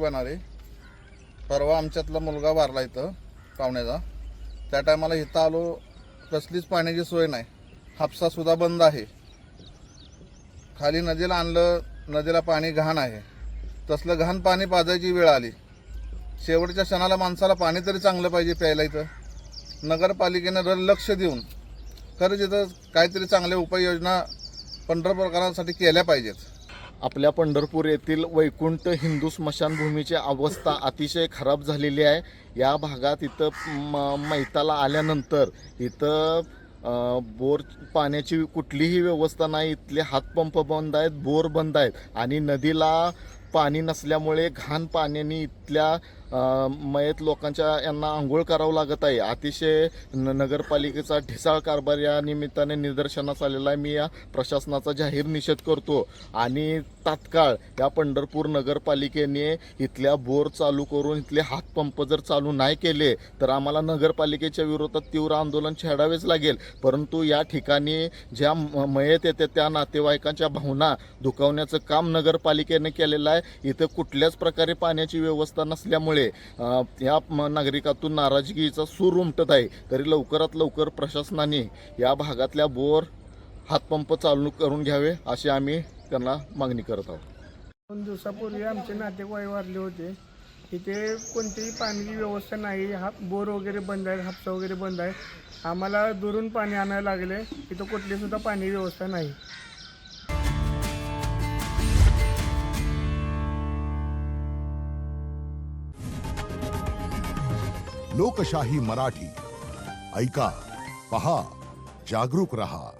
नशिबान रे. परवा आमच्यातला मुलगा वारला इथं पाहुण्याचा. त्या टायमाला इथं आलो, कसलीच पाण्याची सोय नाही. हापसासुद्धा बंद आहे. खाली नदीला आणलं, नदीला पाणी घाण आहे. तसलं घाण पाणी पाजायची वेळ आली. शेवटच्या क्षणाला माणसाला पाणी तरी चांगलं पाहिजे प्यायला. इथं नगरपालिकेनं लक्ष देऊन खरंच इथं काहीतरी चांगल्या उपाययोजना पंढरपूरकरांसाठी केल्या पाहिजेत. आपल्या पंढरपूर येथील वैकुंठ हिंदू स्मशानभूमीची अवस्था अतिशय खराब झालेली आहे. या भागात इथं मैताला आल्यानंतर इथं बोर पाण्याची कुठलीही व्यवस्था नाही. इथले हातपंप बंद आहेत, बोर बंद आहेत आणि नदीला पाणी नसल्यामुळे घाण पाण्याने इथल्या मयत लोकांच्या यांना आंघोळ करावं लागत आहे. अतिशय नगरपालिकेचा ढिसाळ कारभार या निमित्ताने निदर्शनास आलेला आहे. मी या प्रशासनाचा जाहीर निषेध करतो आणि तात्काळ या पंढरपूर नगरपालिकेने इथल्या बोर चालू करून इथले हातपंप जर चालू नाही केले तर आम्हाला नगरपालिकेच्या विरोधात तीव्र आंदोलन छेडावेच लागेल. परंतु या ठिकाणी ज्या मयत येते त्या नातेवाईकांच्या भावना दुखावण्याचं काम नगरपालिकेने केलेलं आहे. इथं कुठल्याच प्रकारे पाण्याची व्यवस्था नसल्यामुळे या नागरिकातून नाराजगीचा सूर उमटत आहे. तरी लवकरात लवकर प्रशासनाने या भागातल्या बोर हातपंप चालू करून घ्यावे अशी आम्ही त्यांना मागणी करत आहोत. 2 दिवसापूर्वी आमचे नातेवाईक वारले होते. इथे कोणतीही पाण्याची व्यवस्था नाही. बोर वगैरे बंद आहेत, हापसा वगैरे बंद आहे. आम्हाला दुरून पाणी आणायला लागले. इथं कुठली सुद्धा पाणी व्यवस्था नाही. लोकशाही मराठी ऐका, पहा, जागरूक रहा.